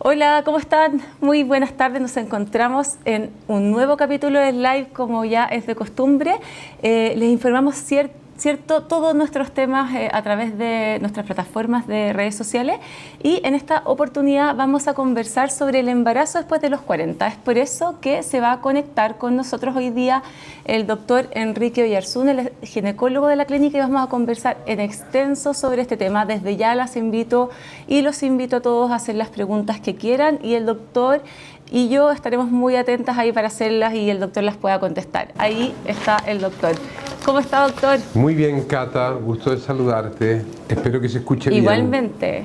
Hola, ¿cómo están? Muy buenas tardes. Nos encontramos en un nuevo capítulo del live, como ya es de costumbre. Les informamos todos nuestros temas a través de nuestras plataformas de redes sociales, y en esta oportunidad vamos a conversar sobre el embarazo después de los 40. Es por eso que se va a conectar con nosotros hoy día el doctor Enrique Oyarzún, el ginecólogo de la clínica, y vamos a conversar en extenso sobre este tema. Desde ya los invito a todos a hacer las preguntas que quieran, y el doctor y yo estaremos muy atentas ahí para hacerlas y el doctor las pueda contestar. Ahí está el doctor. ¿Cómo está, doctor? Muy bien, Cata, gusto de saludarte. Espero que se escuche bien. Igualmente,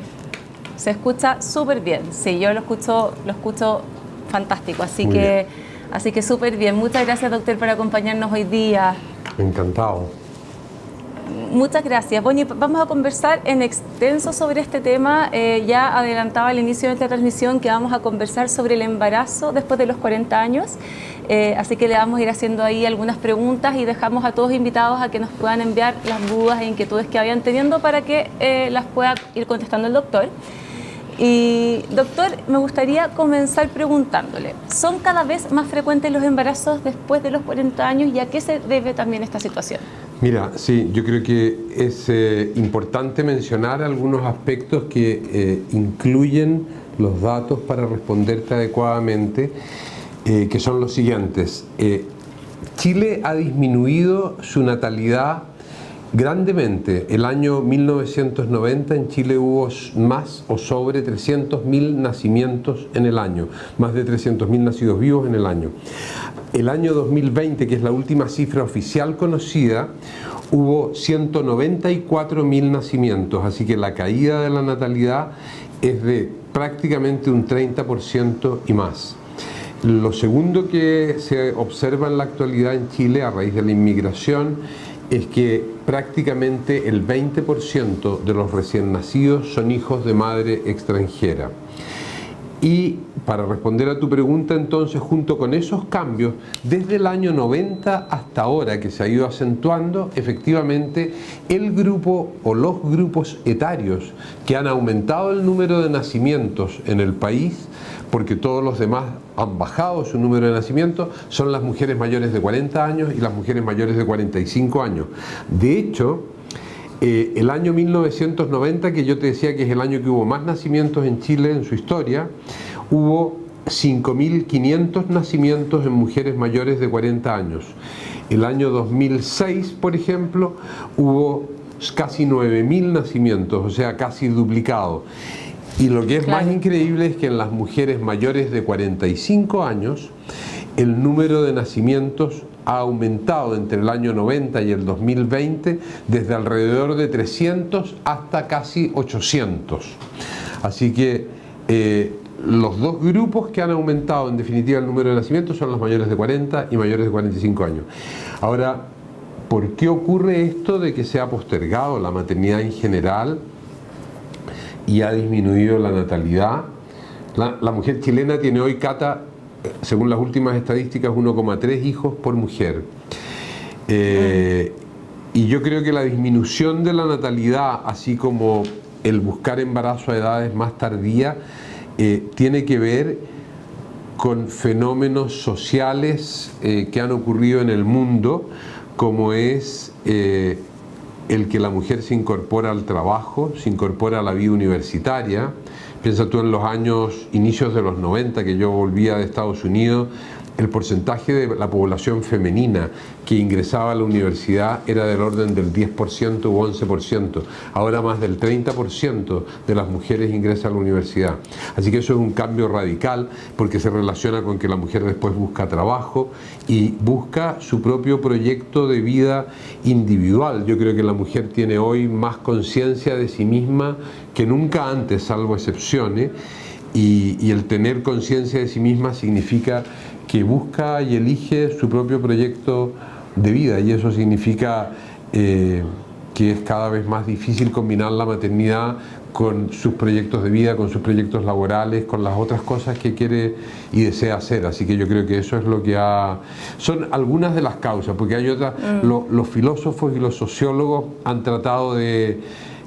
se escucha súper bien. Sí, yo lo escucho fantástico, así que súper bien. Muchas gracias, doctor, por acompañarnos hoy día. Encantado. Muchas gracias. Bueno, y vamos a conversar en extenso sobre este tema. Ya adelantaba al inicio de esta transmisión que vamos a conversar sobre el embarazo después de los 40 años. Así que le vamos a ir haciendo ahí algunas preguntas y dejamos a todos invitados a que nos puedan enviar las dudas e inquietudes que vayan teniendo para que las pueda ir contestando el doctor. Y doctor, me gustaría comenzar preguntándole, ¿son cada vez más frecuentes los embarazos después de los 40 años y a qué se debe también esta situación? Mira, sí, yo creo que es importante mencionar algunos aspectos que incluyen los datos para responderte adecuadamente, que son los siguientes. Chile ha disminuido su natalidad grandemente. El año 1990 en Chile hubo más o sobre 300.000 nacimientos en el año, más de 300.000 nacidos vivos en el año. El año 2020, que es la última cifra oficial conocida, hubo 194.000 nacimientos, así que la caída de la natalidad es de prácticamente un 30% y más. Lo segundo que se observa en la actualidad en Chile a raíz de la inmigración es que prácticamente el 20% de los recién nacidos son hijos de madre extranjera. Y para responder a tu pregunta, entonces, junto con esos cambios, desde el año 90 hasta ahora, que se ha ido acentuando, efectivamente, el grupo o los grupos etarios que han aumentado el número de nacimientos en el país, porque todos los demás han bajado su número de nacimientos, son las mujeres mayores de 40 años y las mujeres mayores de 45 años. De hecho, el año 1990, que yo te decía que es el año que hubo más nacimientos en Chile en su historia, hubo 5.500 nacimientos en mujeres mayores de 40 años. El año 2006, por ejemplo, hubo casi 9.000 nacimientos, o sea, casi duplicado. Y lo que es más increíble es que en las mujeres mayores de 45 años, el número de nacimientos ha aumentado entre el año 90 y el 2020 desde alrededor de 300 hasta casi 800. Así que los dos grupos que han aumentado en definitiva el número de nacimientos son los mayores de 40 y mayores de 45 años. Ahora, ¿por qué ocurre esto de que se ha postergado la maternidad en general y ha disminuido la natalidad? La mujer chilena tiene hoy, Cata, según las últimas estadísticas, 1,3 hijos por mujer. Y yo creo que la disminución de la natalidad, así como el buscar embarazo a edades más tardías, tiene que ver con fenómenos sociales que han ocurrido en el mundo, como es el que la mujer se incorpora al trabajo, se incorpora a la vida universitaria. Piensa tú en los inicios de los 90, que yo volvía de Estados Unidos, el porcentaje de la población femenina que ingresaba a la universidad era del orden del 10% u 11%. Ahora más del 30% de las mujeres ingresa a la universidad. Así que eso es un cambio radical, porque se relaciona con que la mujer después busca trabajo y busca su propio proyecto de vida individual. Yo creo que la mujer tiene hoy más conciencia de sí misma que nunca antes, salvo excepciones, y el tener conciencia de sí misma significa que busca y elige su propio proyecto de vida, y eso significa que es cada vez más difícil combinar la maternidad con sus proyectos de vida, con sus proyectos laborales, con las otras cosas que quiere y desea hacer. Así que yo creo que eso es lo que son algunas de las causas, porque hay otras. Los filósofos y los sociólogos han tratado de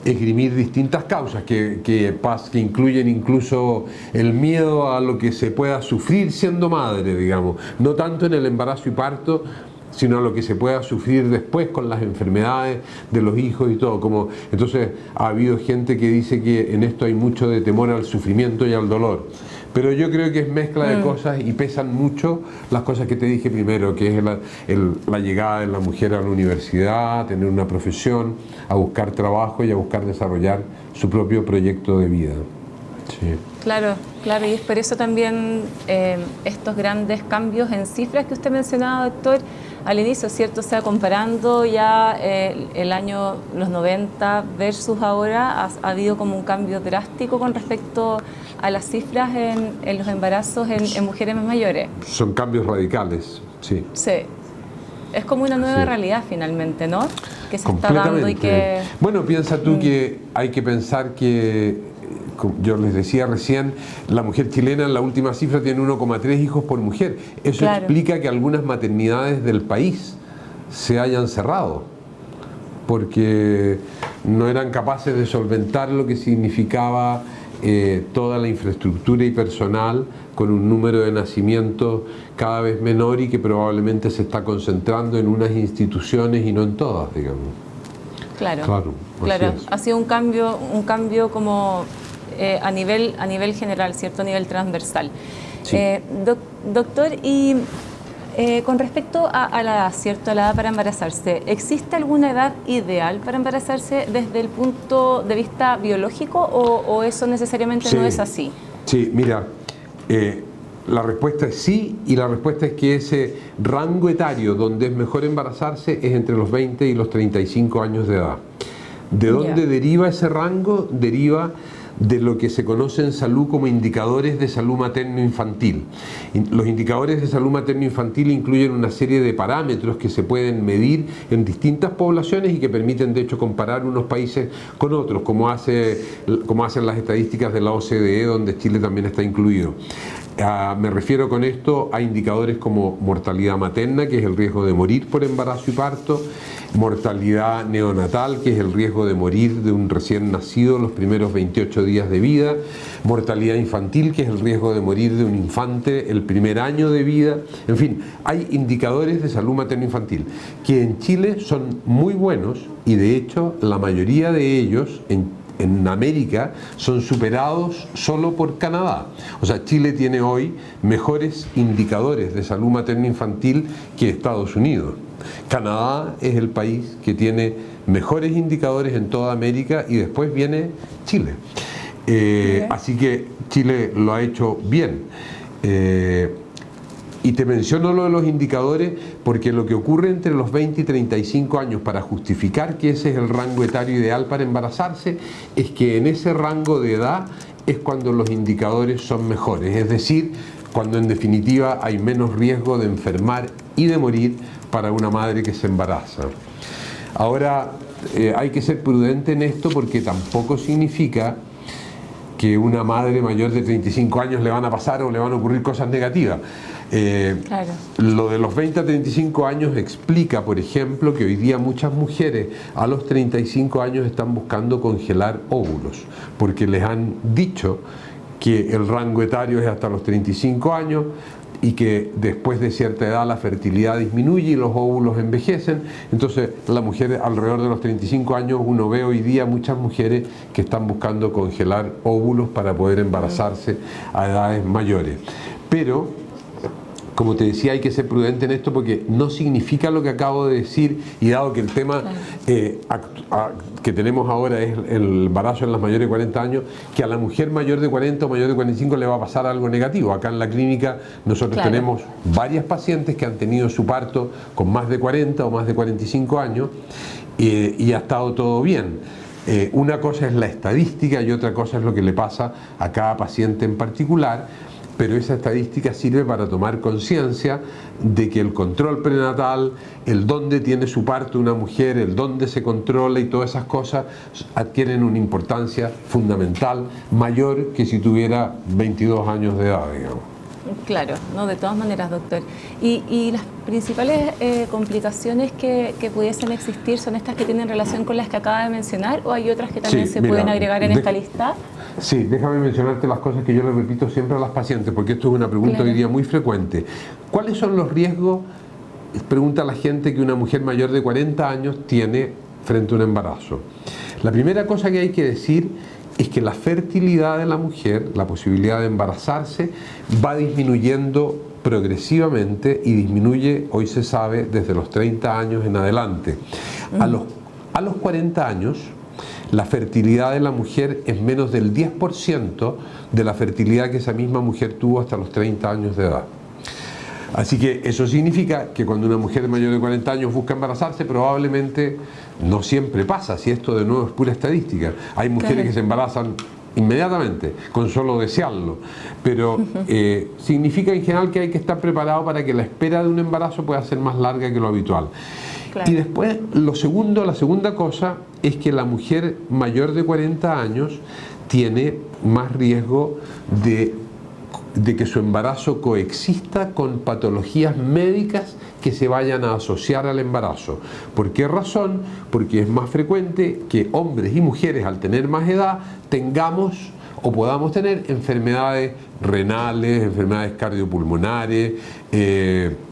esgrimir distintas causas que incluyen incluso el miedo a lo que se pueda sufrir siendo madre, digamos, no tanto en el embarazo y parto, sino a lo que se pueda sufrir después con las enfermedades de los hijos y todo. Entonces ha habido gente que dice que en esto hay mucho de temor al sufrimiento y al dolor. Pero yo creo que es mezcla de cosas y pesan mucho las cosas que te dije primero, que es la llegada de la mujer a la universidad, a tener una profesión, a buscar trabajo y a buscar desarrollar su propio proyecto de vida. Sí. Claro, claro, y es por eso también estos grandes cambios en cifras que usted mencionaba, doctor, al inicio, ¿cierto? O sea, comparando ya el año, los 90 versus ahora, ha habido como un cambio drástico con respecto a las cifras en los embarazos en mujeres más mayores. Son cambios radicales, sí. Sí. Es como una nueva realidad finalmente, ¿no? Que se está dando y que... Bueno, piensa tú que hay que pensar que, como yo les decía recién, la mujer chilena en la última cifra tiene 1,3 hijos por mujer. Eso explica que algunas maternidades del país se hayan cerrado, porque no eran capaces de solventar lo que significaba toda la infraestructura y personal con un número de nacimientos cada vez menor y que probablemente se está concentrando en unas instituciones y no en todas, digamos. Claro. Ha sido un cambio como a nivel general, ¿cierto? A nivel transversal. Sí. Doctor, y con respecto a la edad, ¿cierto? A la edad para embarazarse, ¿existe alguna edad ideal para embarazarse desde el punto de vista biológico o eso necesariamente no es así? Sí, mira, la respuesta es sí, y la respuesta es que ese rango etario donde es mejor embarazarse es entre los 20 y los 35 años de edad. ¿De dónde deriva ese rango? Deriva de lo que se conoce en salud como indicadores de salud materno-infantil. Los indicadores de salud materno-infantil incluyen una serie de parámetros que se pueden medir en distintas poblaciones y que permiten de hecho comparar unos países con otros, como hacen las estadísticas de la OCDE, donde Chile también está incluido. Me refiero con esto a indicadores como mortalidad materna, que es el riesgo de morir por embarazo y parto, mortalidad neonatal, que es el riesgo de morir de un recién nacido los primeros 28 días de vida, mortalidad infantil, que es el riesgo de morir de un infante el primer año de vida. En fin, hay indicadores de salud materno-infantil que en Chile son muy buenos y de hecho la mayoría de ellos en América son superados solo por Canadá. O sea, Chile tiene hoy mejores indicadores de salud materno-infantil que Estados Unidos. Canadá es el país que tiene mejores indicadores en toda América y después viene Chile. Así que Chile lo ha hecho bien. Y te menciono lo de los indicadores porque lo que ocurre entre los 20 y 35 años para justificar que ese es el rango etario ideal para embarazarse es que en ese rango de edad es cuando los indicadores son mejores, es decir, cuando en definitiva hay menos riesgo de enfermar y de morir para una madre que se embaraza. Ahora, hay que ser prudente en esto porque tampoco significa que una madre mayor de 35 años le van a pasar o le van a ocurrir cosas negativas. Lo de los 20 a 35 años explica, por ejemplo, que hoy día muchas mujeres a los 35 años están buscando congelar óvulos, porque les han dicho que el rango etario es hasta los 35 años y que después de cierta edad la fertilidad disminuye y los óvulos envejecen. Entonces la mujer alrededor de los 35 años, uno ve hoy día muchas mujeres que están buscando congelar óvulos para poder embarazarse a edades mayores. Pero como te decía, hay que ser prudente en esto porque no significa lo que acabo de decir, y dado que el tema que tenemos ahora es el embarazo en las mayores de 40 años, que a la mujer mayor de 40 o mayor de 45 le va a pasar algo negativo. Acá en la clínica nosotros tenemos varias pacientes que han tenido su parto con más de 40 o más de 45 años y ha estado todo bien. Una cosa es la estadística y otra cosa es lo que le pasa a cada paciente en particular. Pero esa estadística sirve para tomar conciencia de que el control prenatal, el dónde tiene su parto una mujer, el dónde se controla y todas esas cosas adquieren una importancia fundamental mayor que si tuviera 22 años de edad, digamos. Claro, no, de todas maneras, doctor. Y las principales complicaciones que pudiesen existir son estas que tienen relación con las que acaba de mencionar, ¿o hay otras que también se pueden agregar en esta lista? Sí, déjame mencionarte las cosas que yo le repito siempre a las pacientes, porque esto es una pregunta hoy día muy frecuente. ¿Cuáles son los riesgos, pregunta la gente, que una mujer mayor de 40 años tiene frente a un embarazo? La primera cosa que hay que decir es que la fertilidad de la mujer, la posibilidad de embarazarse, va disminuyendo progresivamente y disminuye, hoy se sabe, desde los 30 años en adelante. A los 40 años, la fertilidad de la mujer es menos del 10% de la fertilidad que esa misma mujer tuvo hasta los 30 años de edad. Así que eso significa que cuando una mujer mayor de 40 años busca embarazarse, probablemente no siempre pasa, si esto de nuevo es pura estadística. Hay mujeres que se embarazan inmediatamente, con solo desearlo, pero significa en general que hay que estar preparado para que la espera de un embarazo pueda ser más larga que lo habitual. Claro. Y después, la segunda cosa es que la mujer mayor de 40 años tiene más riesgo de que su embarazo coexista con patologías médicas que se vayan a asociar al embarazo. ¿Por qué razón? Porque es más frecuente que hombres y mujeres, al tener más edad, tengamos o podamos tener enfermedades renales, enfermedades cardiopulmonares,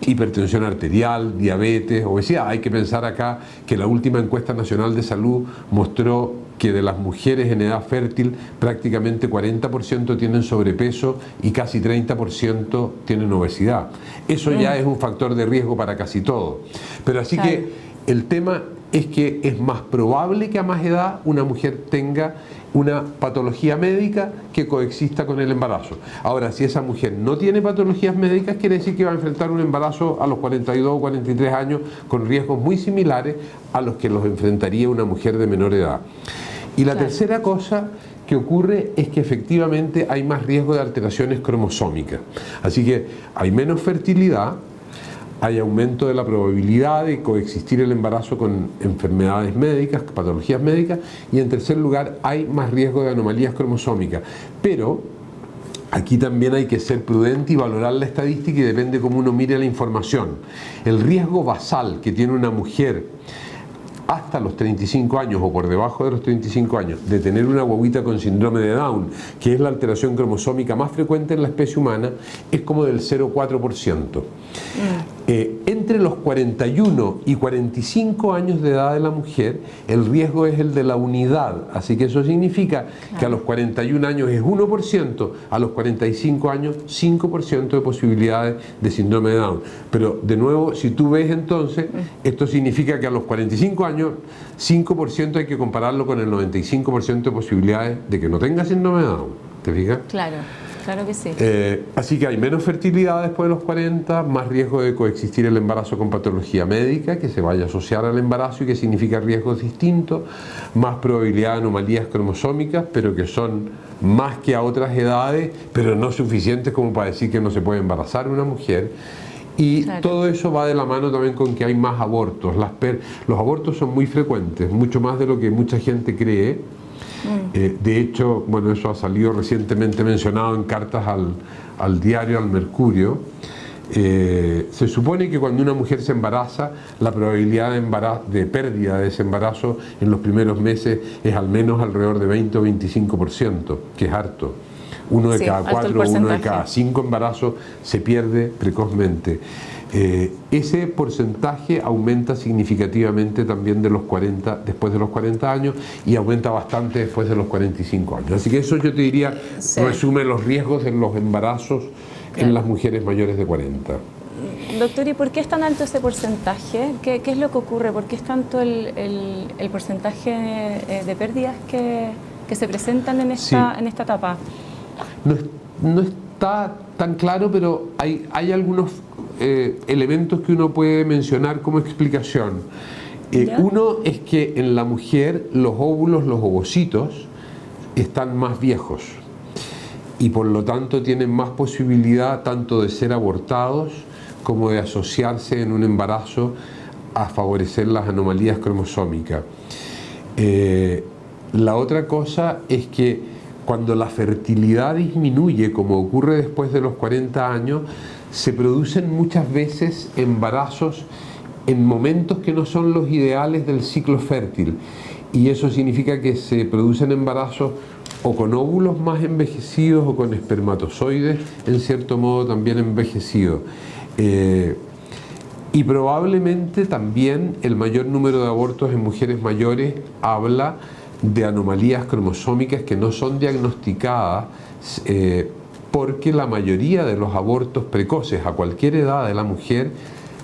hipertensión arterial, diabetes, obesidad. Hay que pensar acá que la última encuesta nacional de salud mostró que de las mujeres en edad fértil prácticamente 40% tienen sobrepeso y casi 30% tienen obesidad. Eso ya es un factor de riesgo para casi todo. Pero así que el tema es que es más probable que a más edad una mujer tenga una patología médica que coexista con el embarazo. Ahora, si esa mujer no tiene patologías médicas, quiere decir que va a enfrentar un embarazo a los 42 o 43 años con riesgos muy similares a los que los enfrentaría una mujer de menor edad. Y la tercera cosa que ocurre es que efectivamente hay más riesgo de alteraciones cromosómicas. Así que hay menos fertilidad, hay aumento de la probabilidad de coexistir el embarazo con enfermedades médicas, patologías médicas, y en tercer lugar hay más riesgo de anomalías cromosómicas. Pero aquí también hay que ser prudente y valorar la estadística, y depende cómo uno mire la información. El riesgo basal que tiene una mujer hasta los 35 años o por debajo de los 35 años de tener una guaguita con síndrome de Down, que es la alteración cromosómica más frecuente en la especie humana, es como del 0,4%. Entre los 41 y 45 años de edad de la mujer, el riesgo es el de la unidad, así que eso significa que a los 41 años es 1%, a los 45 años 5% de posibilidades de síndrome de Down. Pero de nuevo, si tú ves entonces, esto significa que a los 45 años 5% hay que compararlo con el 95% de posibilidades de que no tenga síndrome de Down. ¿Te fijas? Claro. Claro que sí. Así que hay menos fertilidad después de los 40, más riesgo de coexistir el embarazo con patología médica que se vaya a asociar al embarazo y que significa riesgos distintos, más probabilidad de anomalías cromosómicas, pero que son más que a otras edades, pero no suficientes como para decir que no se puede embarazar una mujer. Y todo eso va de la mano también con que hay más abortos. Los abortos son muy frecuentes, mucho más de lo que mucha gente cree. De hecho, bueno, eso ha salido recientemente mencionado en cartas al diario, al Mercurio. Se supone que cuando una mujer se embaraza, la probabilidad de pérdida de ese embarazo en los primeros meses es al menos alrededor de 20 o 25%, que es harto. Uno de cada 4 o uno de cada 5 embarazos se pierde precozmente. Ese porcentaje aumenta significativamente también después de los 40 años, y aumenta bastante después de los 45 años. Así que eso, yo te diría, resume los riesgos en los embarazos en las mujeres mayores de 40. Doctor, ¿y por qué es tan alto ese porcentaje? ¿Qué es lo que ocurre? ¿Por qué es tanto el porcentaje de pérdidas que se presentan en esta etapa? No está tan claro, pero hay algunos elementos que uno puede mencionar como explicación. Uno es que en la mujer los óvulos, los ovocitos, están más viejos y por lo tanto tienen más posibilidad tanto de ser abortados como de asociarse en un embarazo a favorecer las anomalías cromosómicas. La otra cosa es que cuando la fertilidad disminuye, como ocurre después de los 40 años, se producen muchas veces embarazos en momentos que no son los ideales del ciclo fértil. Y eso significa que se producen embarazos o con óvulos más envejecidos o con espermatozoides, en cierto modo, también envejecidos. Y probablemente también el mayor número de abortos en mujeres mayores habla de anomalías cromosómicas que no son diagnosticadas, porque la mayoría de los abortos precoces a cualquier edad de la mujer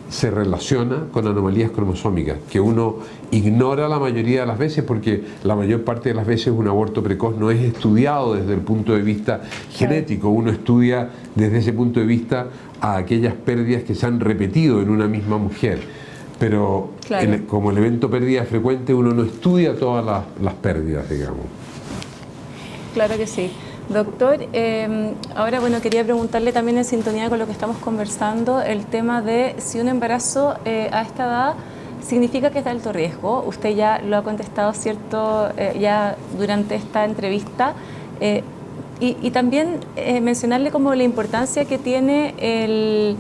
se relaciona con anomalías cromosómicas, que uno ignora la mayoría de las veces, porque la mayor parte de las veces un aborto precoz no es estudiado desde el punto de vista genético, uno estudia desde ese punto de vista a aquellas pérdidas que se han repetido en una misma mujer. Pero como el evento pérdida frecuente, uno no estudia todas las pérdidas, digamos. Claro que sí. Doctor, ahora bueno, quería preguntarle también en sintonía con lo que estamos conversando, el tema de si un embarazo a esta edad significa que es de alto riesgo. Usted ya lo ha contestado, ¿cierto?, ya durante esta entrevista. Y también mencionarle como la importancia que tiene el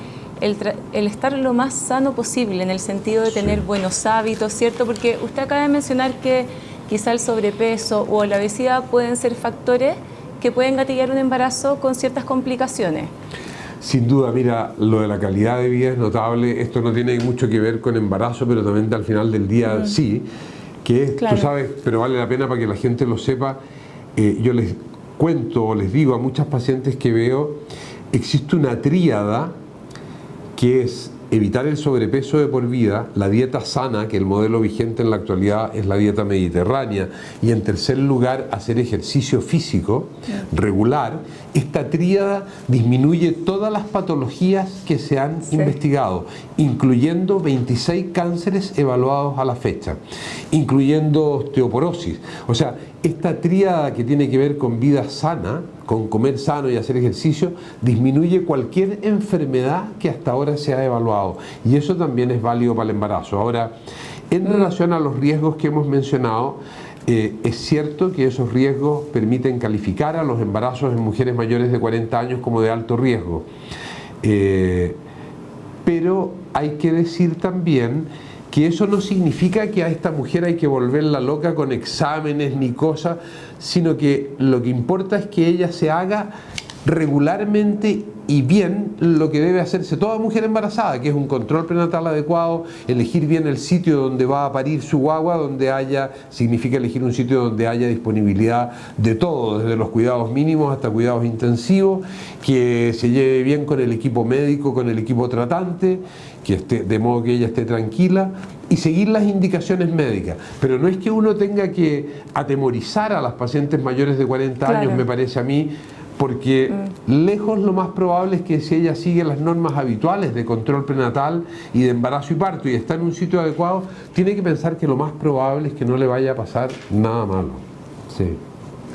estar lo más sano posible, en el sentido de tener buenos hábitos, ¿cierto? Porque usted acaba de mencionar que quizá el sobrepeso o la obesidad pueden ser factores que pueden gatillar un embarazo con ciertas complicaciones. Sin duda, mira, lo de la calidad de vida es notable. Esto no tiene mucho que ver con embarazo, pero también al final del día sí, que es, tú sabes, pero vale la pena para que la gente lo sepa. Yo les cuento o les digo a muchas pacientes que veo, existe una tríada que es evitar el sobrepeso de por vida, la dieta sana, que el modelo vigente en la actualidad es la dieta mediterránea, y en tercer lugar hacer ejercicio físico regular. Esta tríada disminuye todas las patologías que se han investigado, incluyendo 26 cánceres evaluados a la fecha, incluyendo osteoporosis. O sea, esta tríada que tiene que ver con vida sana, con comer sano y hacer ejercicio, disminuye cualquier enfermedad que hasta ahora se ha evaluado. Y eso también es válido para el embarazo. Ahora, en relación a los riesgos que hemos mencionado, es cierto que esos riesgos permiten calificar a los embarazos en mujeres mayores de 40 años como de alto riesgo. Pero hay que decir también que eso no significa que a esta mujer hay que volverla loca con exámenes ni cosas, sino que lo que importa es que ella se haga regularmente y bien lo que debe hacerse toda mujer embarazada, que es un control prenatal adecuado, elegir bien el sitio donde va a parir su guagua, significa elegir un sitio donde haya disponibilidad de todo, desde los cuidados mínimos hasta cuidados intensivos, que se lleve bien con el equipo médico, con el equipo tratante, que esté, de modo que ella esté tranquila, y seguir las indicaciones médicas. Pero no es que uno tenga que atemorizar a las pacientes mayores de 40 años, me parece a mí, porque lejos lo más probable es que si ella sigue las normas habituales de control prenatal y de embarazo y parto y está en un sitio adecuado, tiene que pensar que lo más probable es que no le vaya a pasar nada malo. Sí.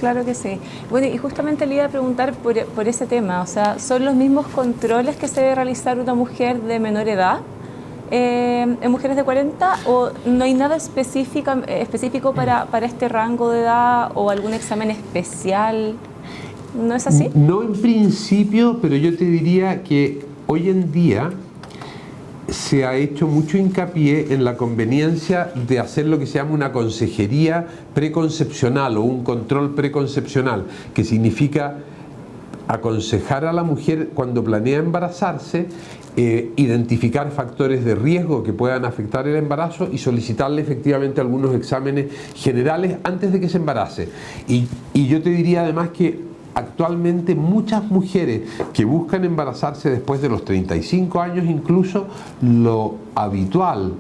Claro que sí. Bueno, y justamente le iba a preguntar por ese tema, o sea, ¿son los mismos controles que se debe realizar una mujer de menor edad en mujeres de 40, o no hay nada específico para este rango de edad o algún examen especial? ¿No es así? No en principio, pero yo te diría que hoy en día se ha hecho mucho hincapié en la conveniencia de hacer lo que se llama una consejería preconcepcional o un control preconcepcional, que significa aconsejar a la mujer cuando planea embarazarse, identificar factores de riesgo que puedan afectar el embarazo y solicitarle efectivamente algunos exámenes generales antes de que se embarace. Y yo te diría además que actualmente muchas mujeres que buscan embarazarse después de los 35 años, incluso lo habitual,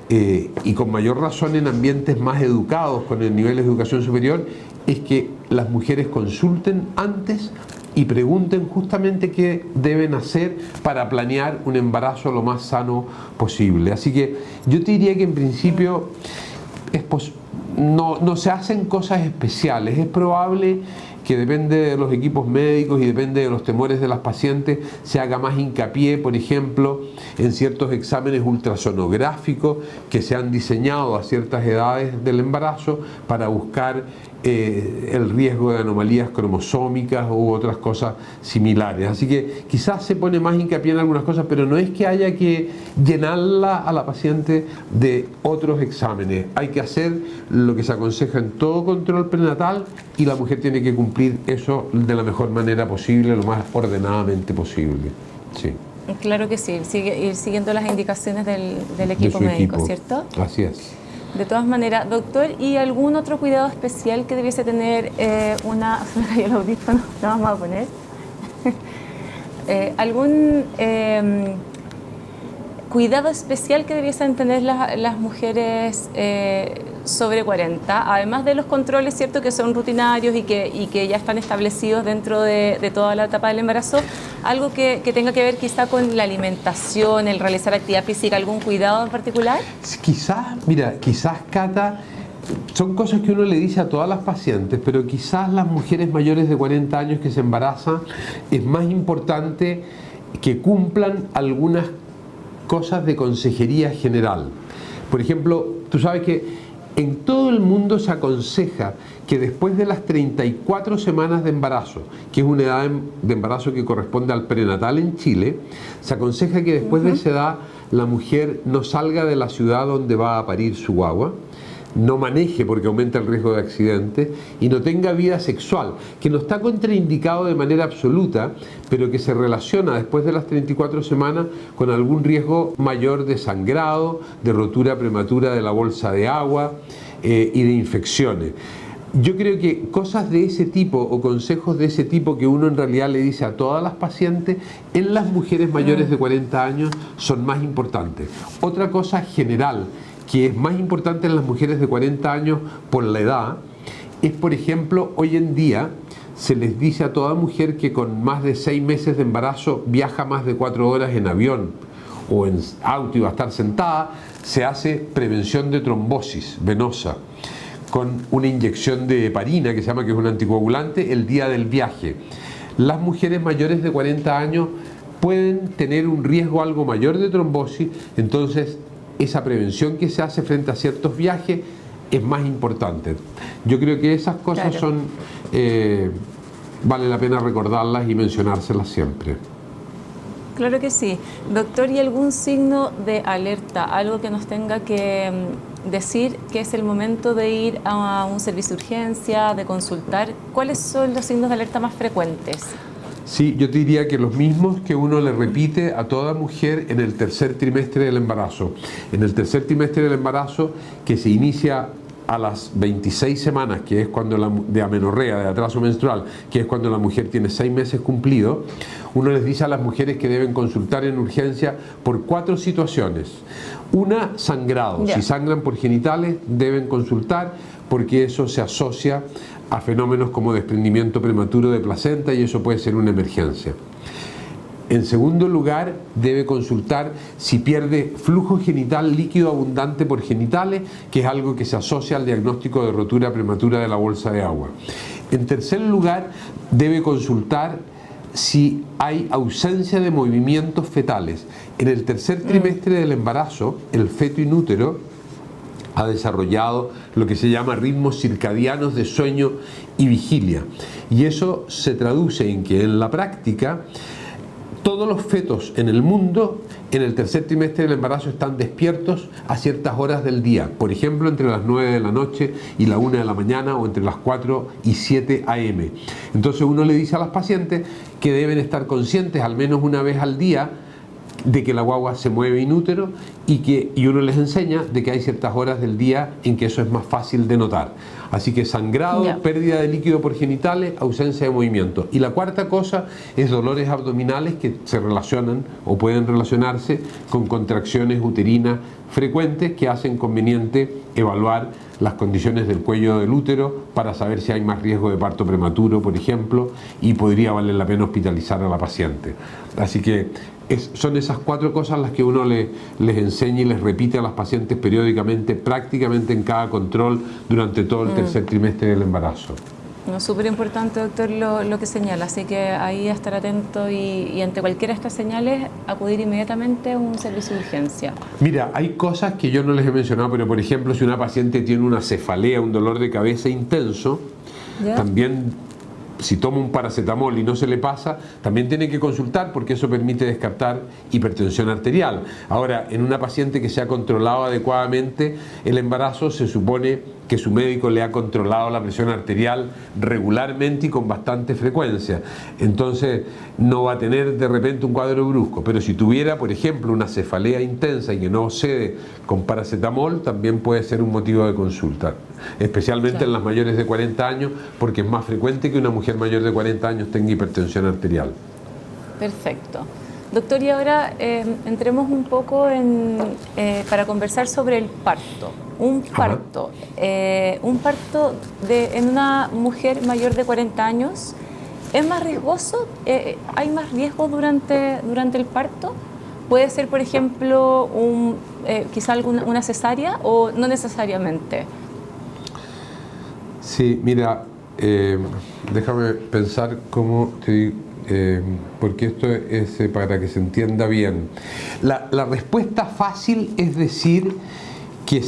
y con mayor razón en ambientes más educados, con el nivel de educación superior, es que las mujeres consulten antes y pregunten justamente qué deben hacer para planear un embarazo lo más sano posible. Así que yo te diría que en principio no se hacen cosas especiales. Es probable que depende de los equipos médicos y depende de los temores de las pacientes, se haga más hincapié, por ejemplo, en ciertos exámenes ultrasonográficos que se han diseñado a ciertas edades del embarazo para buscar el riesgo de anomalías cromosómicas u otras cosas similares. Así que quizás se pone más hincapié en algunas cosas, pero no es que haya que llenarla a la paciente de otros exámenes. Hay que hacer lo que se aconseja en todo control prenatal y la mujer tiene que cumplir eso de la mejor manera posible, lo más ordenadamente posible. Sí. Claro que sí, ir siguiendo las indicaciones del equipo médico, ¿cierto? Así es. De todas maneras, doctor, ¿y algún otro cuidado especial que debiese tener una... Se me cayó el audífono, lo vamos a poner. ¿Algún cuidado especial que debiesen tener las mujeres sobre 40? Además de los controles, ¿cierto?, que son rutinarios y que ya están establecidos dentro de toda la etapa del embarazo. ¿Algo que tenga que ver quizá con la alimentación, el realizar actividad física, algún cuidado en particular? Quizás, Cata, son cosas que uno le dice a todas las pacientes, pero quizás las mujeres mayores de 40 años que se embarazan es más importante que cumplan algunas cosas de consejería general. Por ejemplo, tú sabes que en todo el mundo se aconseja que después de las 34 semanas de embarazo, que es una edad de embarazo que corresponde al prenatal en Chile, se aconseja que después de esa edad la mujer no salga de la ciudad donde va a parir su guagua, no maneje porque aumenta el riesgo de accidentes y no tenga vida sexual, que no está contraindicado de manera absoluta, pero que se relaciona después de las 34 semanas con algún riesgo mayor de sangrado, de rotura prematura de la bolsa de agua y de infecciones. Yo creo que cosas de ese tipo o consejos de ese tipo que uno en realidad le dice a todas las pacientes, en las mujeres mayores de 40 años son más importantes. Otra cosa general que es más importante en las mujeres de 40 años por la edad, es, por ejemplo, hoy en día se les dice a toda mujer que con más de 6 meses de embarazo viaja más de 4 horas en avión o en auto y va a estar sentada, se hace prevención de trombosis venosa con una inyección de heparina, que se llama, que es un anticoagulante, el día del viaje. Las mujeres mayores de 40 años pueden tener un riesgo algo mayor de trombosis, entonces esa prevención que se hace frente a ciertos viajes es más importante. Yo creo que esas cosas son, vale la pena recordarlas y mencionárselas siempre. Claro que sí. Doctor, ¿y algún signo de alerta? Algo que nos tenga que decir que es el momento de ir a un servicio de urgencia, de consultar. ¿Cuáles son los signos de alerta más frecuentes? Sí, yo te diría que los mismos que uno le repite a toda mujer en el tercer trimestre del embarazo. En el tercer trimestre del embarazo, que se inicia a las 26 semanas, que es cuando de amenorrea, de atraso menstrual, que es cuando la mujer tiene 6 meses cumplidos, uno les dice a las mujeres que deben consultar en urgencia por 4 situaciones. Una, sangrado. Si sangran por genitales, deben consultar porque eso se asocia a fenómenos como desprendimiento prematuro de placenta y eso puede ser una emergencia. En segundo lugar, debe consultar si pierde flujo genital líquido abundante por genitales, que es algo que se asocia al diagnóstico de rotura prematura de la bolsa de agua. En tercer lugar, debe consultar si hay ausencia de movimientos fetales. En el tercer trimestre del embarazo, el feto inútero ha desarrollado lo que se llama ritmos circadianos de sueño y vigilia. Y eso se traduce en que en la práctica todos los fetos en el mundo en el tercer trimestre del embarazo están despiertos a ciertas horas del día. Por ejemplo, entre las 9 de la noche y la 1 de la mañana o entre las 4 y 7 a.m. Entonces uno le dice a las pacientes que deben estar conscientes al menos una vez al día de que la guagua se mueve in útero y uno les enseña de que hay ciertas horas del día en que eso es más fácil de notar. Así que sangrado, pérdida de líquido por genitales, ausencia de movimiento. Y la cuarta cosa es dolores abdominales que se relacionan o pueden relacionarse con contracciones uterinas frecuentes que hacen conveniente evaluar las condiciones del cuello del útero para saber si hay más riesgo de parto prematuro, por ejemplo, y podría valer la pena hospitalizar a la paciente. Así que son esas 4 cosas las que uno les enseña y les repite a las pacientes periódicamente, prácticamente en cada control durante todo el tercer trimestre del embarazo. No, súper importante, doctor, lo que señala, así que ahí estar atento y ante cualquiera de estas señales acudir inmediatamente a un servicio de urgencia. Mira, hay cosas que yo no les he mencionado, pero por ejemplo, si una paciente tiene una cefalea, un dolor de cabeza intenso, ¿Ya? también si toma un paracetamol y no se le pasa, también tiene que consultar porque eso permite descartar hipertensión arterial. Ahora, en una paciente que se ha controlado adecuadamente el embarazo, se supone que su médico le ha controlado la presión arterial regularmente y con bastante frecuencia. Entonces, no va a tener de repente un cuadro brusco. Pero si tuviera, por ejemplo, una cefalea intensa y que no cede con paracetamol, también puede ser un motivo de consulta. Especialmente en las mayores de 40 años, porque es más frecuente que una mujer mayor de 40 años tenga hipertensión arterial. Perfecto. Doctor, y ahora entremos un poco para conversar sobre el parto. Un parto en una mujer mayor de 40 años, ¿es más riesgoso? ¿Hay más riesgo durante el parto? ¿Puede ser, por ejemplo, quizá una cesárea o no necesariamente? Sí, mira, déjame pensar cómo te digo, porque esto es para que se entienda bien. La respuesta fácil es decir que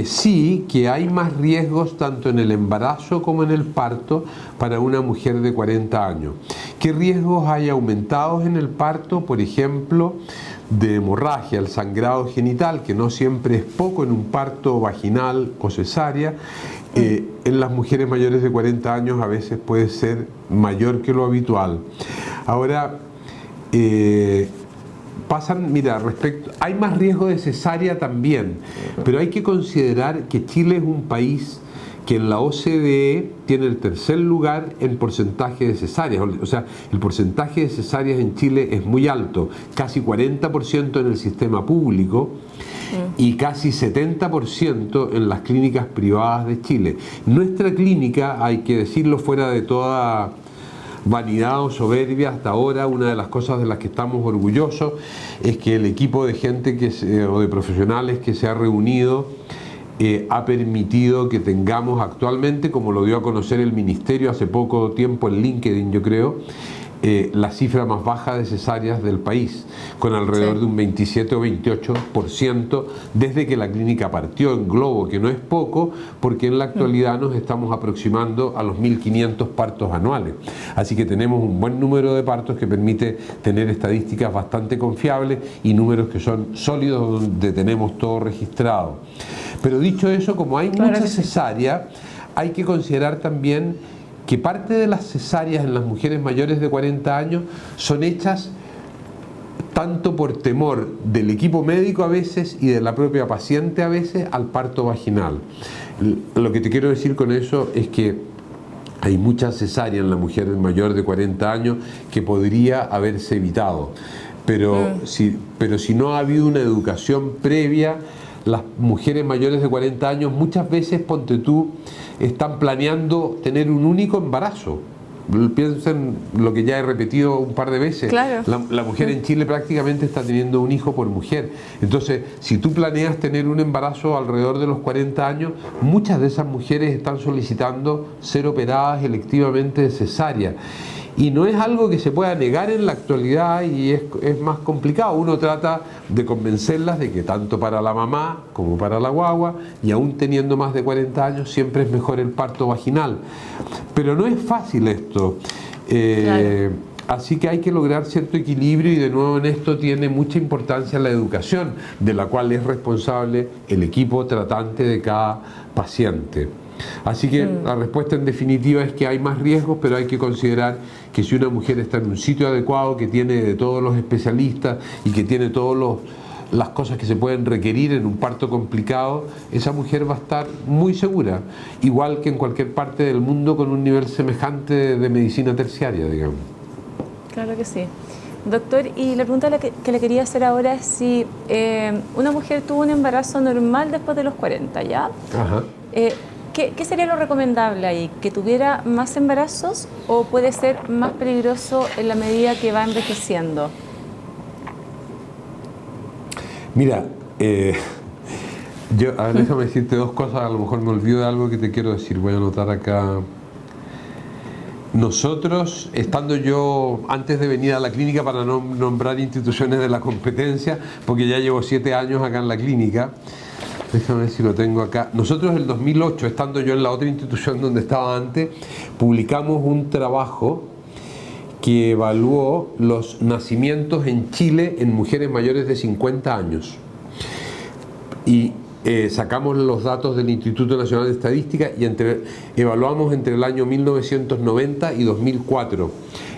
sí, que hay más riesgos tanto en el embarazo como en el parto para una mujer de 40 años. ¿Qué riesgos hay aumentados en el parto? Por ejemplo, de hemorragia, el sangrado genital, que no siempre es poco en un parto vaginal o cesárea. En las mujeres mayores de 40 años a veces puede ser mayor que lo habitual. Ahora, hay más riesgo de cesárea también, pero hay que considerar que Chile es un país que en la OCDE tiene el tercer lugar en porcentaje de cesáreas. O sea, el porcentaje de cesáreas en Chile es muy alto, casi 40% en el sistema público y casi 70% en las clínicas privadas de Chile. Nuestra clínica, hay que decirlo fuera de toda vanidad o soberbia, hasta ahora una de las cosas de las que estamos orgullosos es que el equipo de gente o de profesionales que se ha reunido ha permitido que tengamos actualmente, como lo dio a conocer el Ministerio hace poco tiempo en LinkedIn, yo creo, la cifra más baja de cesáreas del país, con alrededor de un 27 o 28% desde que la clínica partió en globo, que no es poco, porque en la actualidad nos estamos aproximando a los 1.500 partos anuales. Así que tenemos un buen número de partos que permite tener estadísticas bastante confiables y números que son sólidos, donde tenemos todo registrado. Pero dicho eso, como hay mucha cesárea, hay que considerar también que parte de las cesáreas en las mujeres mayores de 40 años son hechas tanto por temor del equipo médico a veces y de la propia paciente a veces al parto vaginal. Lo que te quiero decir con eso es que hay mucha cesárea en la mujer mayor de 40 años que podría haberse evitado. Pero si no ha habido una educación previa, las mujeres mayores de 40 años muchas veces, ponte tú, están planeando tener un único embarazo. Piensen lo que ya he repetido un par de veces. Claro. La mujer en Chile prácticamente está teniendo un hijo por mujer. Entonces, si tú planeas tener un embarazo alrededor de los 40 años, muchas de esas mujeres están solicitando ser operadas electivamente de cesárea. Y no es algo que se pueda negar en la actualidad y es más complicado. Uno trata de convencerlas de que tanto para la mamá como para la guagua, y aún teniendo más de 40 años, siempre es mejor el parto vaginal. Pero no es fácil esto. Claro. Así que hay que lograr cierto equilibrio y de nuevo en esto tiene mucha importancia la educación, de la cual es responsable el equipo tratante de cada paciente. Así que la respuesta en definitiva es que hay más riesgos, pero hay que considerar que si una mujer está en un sitio adecuado, que tiene de todos los especialistas y que tiene todas las cosas que se pueden requerir en un parto complicado, esa mujer va a estar muy segura, igual que en cualquier parte del mundo con un nivel semejante de medicina terciaria, digamos. Claro que sí. Doctor, y la pregunta que le quería hacer ahora es si una mujer tuvo un embarazo normal después de los 40, ¿ya? Ajá. ¿Qué sería lo recomendable ahí? ¿Que tuviera más embarazos o puede ser más peligroso en la medida que va envejeciendo? Mira, déjame decirte dos cosas, a lo mejor me olvido de algo que te quiero decir, voy a anotar acá. Nosotros, estando yo, antes de venir a la clínica, para no nombrar instituciones de la competencia, porque ya llevo 7 años acá en la clínica, déjame ver si lo tengo acá. Nosotros en el 2008, estando yo en la otra institución donde estaba antes, publicamos un trabajo que evaluó los nacimientos en Chile en mujeres mayores de 50 años. Y sacamos los datos del Instituto Nacional de Estadística y evaluamos entre el año 1990 y 2004.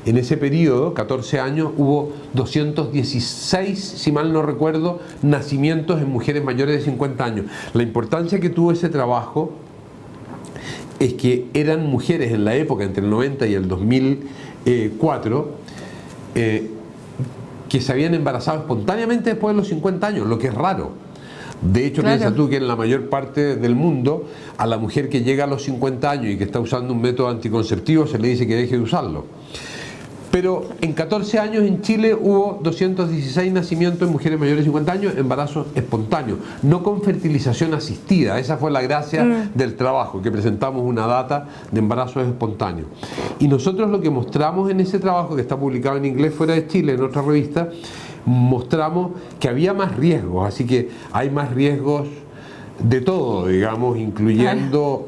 En ese periodo, 14 años, hubo 216, si mal no recuerdo, nacimientos en mujeres mayores de 50 años. La importancia que tuvo ese trabajo es que eran mujeres en la época, entre el 90 y el 2004, que se habían embarazado espontáneamente después de los 50 años, lo que es raro. De hecho, claro, piensa tú que en la mayor parte del mundo, a la mujer que llega a los 50 años y que está usando un método anticonceptivo, se le dice que deje de usarlo. Pero en 14 años en Chile hubo 216 nacimientos en mujeres mayores de 50 años, embarazos espontáneos, no con fertilización asistida. Esa fue la gracia del trabajo, que presentamos una data de embarazos espontáneos. Y nosotros lo que mostramos en ese trabajo, que está publicado en inglés fuera de Chile, en otra revista, mostramos que había más riesgos, así que hay más riesgos de todo, digamos, incluyendo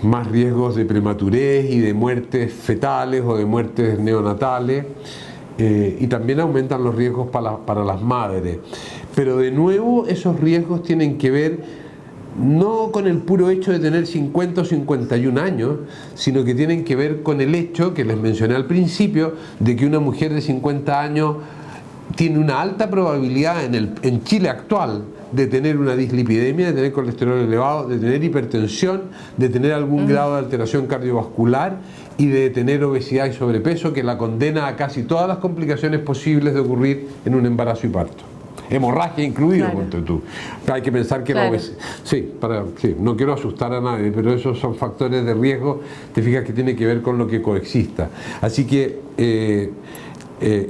más riesgos de prematurez y de muertes fetales o de muertes neonatales, y también aumentan los riesgos para las madres. Pero de nuevo esos riesgos tienen que ver no con el puro hecho de tener 50 o 51 años, sino que tienen que ver con el hecho, que les mencioné al principio, de que una mujer de 50 años tiene una alta probabilidad en Chile actual de tener una dislipidemia, de tener colesterol elevado, de tener hipertensión, de tener algún grado de alteración cardiovascular y de tener obesidad y sobrepeso, que la condena a casi todas las complicaciones posibles de ocurrir en un embarazo y parto. Hemorragia incluido, ponte tú. Hay que pensar que la obesidad... Sí, no quiero asustar a nadie, pero esos son factores de riesgo, te fijas, que tiene que ver con lo que coexista. Así que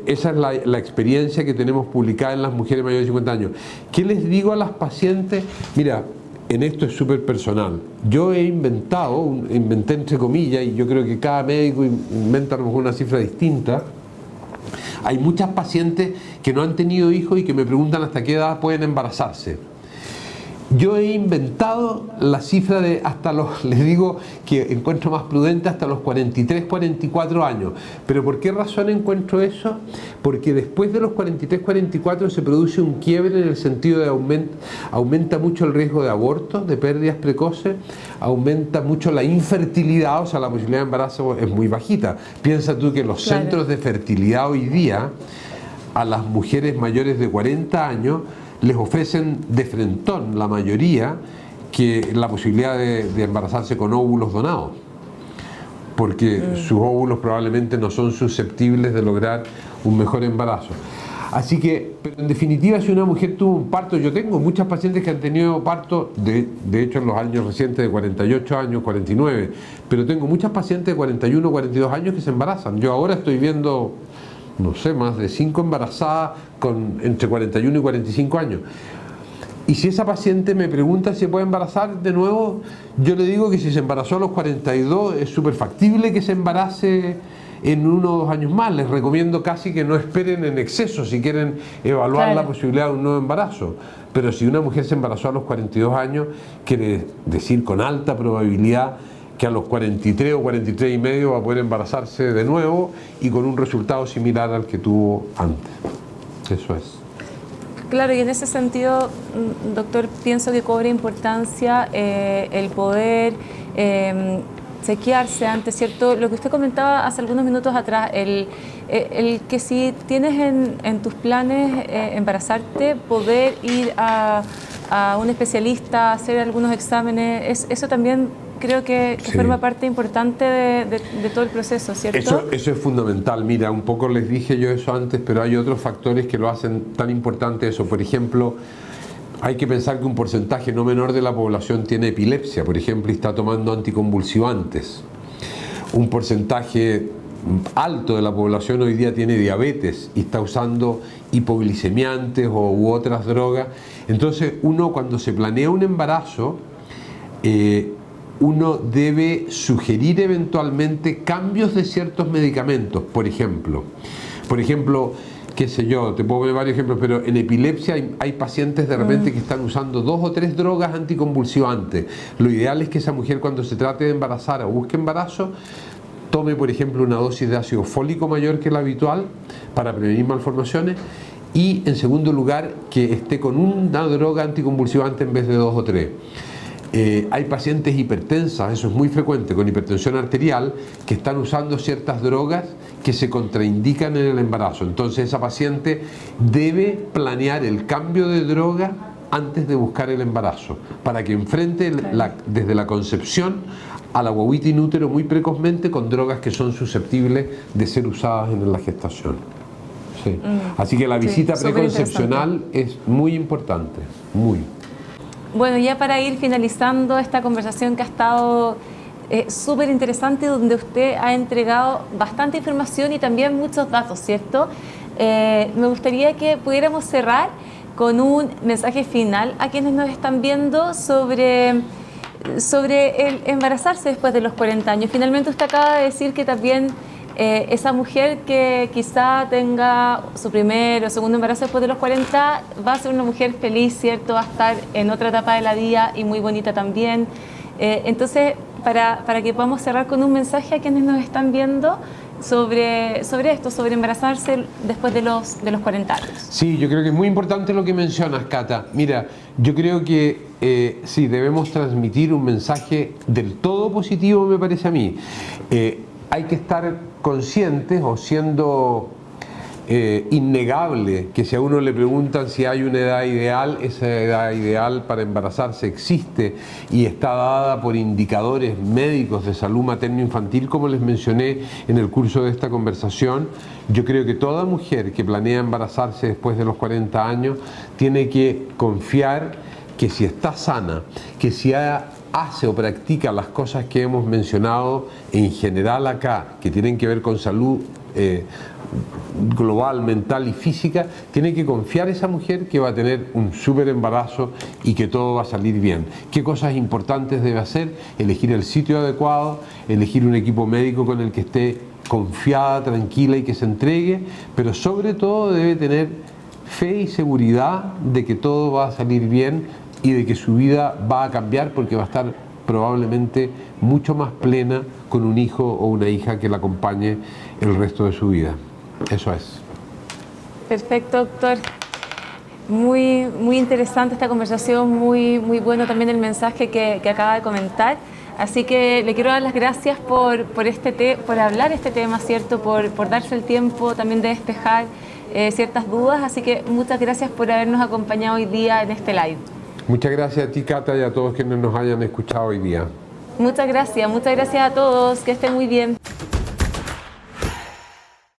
esa es la experiencia que tenemos publicada en las mujeres mayores de 50 años. ¿Qué les digo a las pacientes? Mira, en esto es súper personal. Yo inventé entre comillas, y yo creo que cada médico inventa a lo mejor una cifra distinta. Hay muchas pacientes que no han tenido hijos y que me preguntan hasta qué edad pueden embarazarse. Yo he inventado la cifra de les digo que encuentro más prudente hasta los 43, 44 años. ¿Pero por qué razón encuentro eso? Porque después de los 43, 44 se produce un quiebre en el sentido de aumenta mucho el riesgo de aborto, de pérdidas precoces, aumenta mucho la infertilidad, o sea, la posibilidad de embarazo es muy bajita. Piensa tú que los centros de fertilidad hoy día, a las mujeres mayores de 40 años, les ofrecen de frentón, la mayoría, que la posibilidad de embarazarse con óvulos donados, porque sus óvulos probablemente no son susceptibles de lograr un mejor embarazo. Así que, pero en definitiva, si una mujer tuvo un parto, yo tengo muchas pacientes que han tenido parto, de hecho en los años recientes de 48 años, 49, pero tengo muchas pacientes de 41, 42 años que se embarazan. Yo ahora estoy viendo, no sé, más de 5 embarazadas entre 41 y 45 años. Y si esa paciente me pregunta si se puede embarazar de nuevo, yo le digo que si se embarazó a los 42 es súper factible que se embarace en 1 o 2 años más. Les recomiendo casi que no esperen en exceso si quieren evaluar la posibilidad de un nuevo embarazo. Pero si una mujer se embarazó a los 42 años, quiere decir con alta probabilidad que a los 43 o 43 y medio va a poder embarazarse de nuevo y con un resultado similar al que tuvo antes. Eso es. Claro, y en ese sentido, doctor, pienso que cobra importancia el poder chequearse antes, ¿cierto? Lo que usted comentaba hace algunos minutos atrás, el que si tienes en tus planes embarazarte, poder ir a un especialista, hacer algunos exámenes, eso también creo que forma parte importante de todo el proceso, ¿cierto? Eso es fundamental. Mira, un poco les dije yo eso antes, pero hay otros factores que lo hacen tan importante eso. Por ejemplo, hay que pensar que un porcentaje no menor de la población tiene epilepsia, por ejemplo, y está tomando anticonvulsivantes. Un porcentaje alto de la población hoy día tiene diabetes y está usando hipoglicemiantes u otras drogas. Entonces, uno cuando se planea un embarazo, uno debe sugerir eventualmente cambios de ciertos medicamentos. Por ejemplo, qué sé yo, te puedo poner varios ejemplos, pero en epilepsia hay pacientes de repente que están usando 2 o 3 drogas anticonvulsivantes. Lo ideal es que esa mujer, cuando se trate de embarazar o busque embarazo, tome, por ejemplo, una dosis de ácido fólico mayor que la habitual para prevenir malformaciones, y en segundo lugar que esté con una droga anticonvulsivante en vez de 2 o 3. Hay pacientes hipertensas, eso es muy frecuente, con hipertensión arterial, que están usando ciertas drogas que se contraindican en el embarazo. Entonces esa paciente debe planear el cambio de droga antes de buscar el embarazo, para que enfrente desde la concepción a la guagüita in útero muy precozmente con drogas que son susceptibles de ser usadas en la gestación. Sí. Así que la visita preconcepcional es muy importante, muy. Bueno, ya para ir finalizando esta conversación que ha estado súper interesante, donde usted ha entregado bastante información y también muchos datos, ¿cierto? Me gustaría que pudiéramos cerrar con un mensaje final a quienes nos están viendo sobre el embarazarse después de los 40 años. Finalmente usted acaba de decir que también esa mujer que quizá tenga su primer o segundo embarazo después de los 40 va a ser una mujer feliz, ¿cierto? Va a estar en otra etapa de la vida y muy bonita también. Entonces, para que podamos cerrar con un mensaje a quienes nos están viendo sobre esto, sobre embarazarse después de los 40 años. Sí, yo creo que es muy importante lo que mencionas, Cata. Mira, yo creo que sí, debemos transmitir un mensaje del todo positivo, me parece a mí. Hay que estar conscientes, o siendo innegable, que si a uno le preguntan si hay una edad ideal, esa edad ideal para embarazarse existe y está dada por indicadores médicos de salud materno-infantil, como les mencioné en el curso de esta conversación. Yo creo que toda mujer que planea embarazarse después de los 40 años tiene que confiar que si está sana, que si hace o practica las cosas que hemos mencionado en general acá, que tienen que ver con salud global, mental y física, tiene que confiar esa mujer que va a tener un súper embarazo y que todo va a salir bien. ¿Qué cosas importantes debe hacer? Elegir el sitio adecuado, elegir un equipo médico con el que esté confiada, tranquila y que se entregue, pero sobre todo debe tener fe y seguridad de que todo va a salir bien y de que su vida va a cambiar, porque va a estar probablemente mucho más plena con un hijo o una hija que la acompañe el resto de su vida. Eso es. Perfecto, doctor. Muy interesante esta conversación, muy bueno también el mensaje que acaba de comentar. Así que le quiero dar las gracias por hablar este tema, ¿cierto? Por darse el tiempo también de despejar ciertas dudas. Así que muchas gracias por habernos acompañado hoy día en este live. Muchas gracias a ti, Cata, y a todos quienes nos hayan escuchado hoy día. Muchas gracias a todos, que estén muy bien.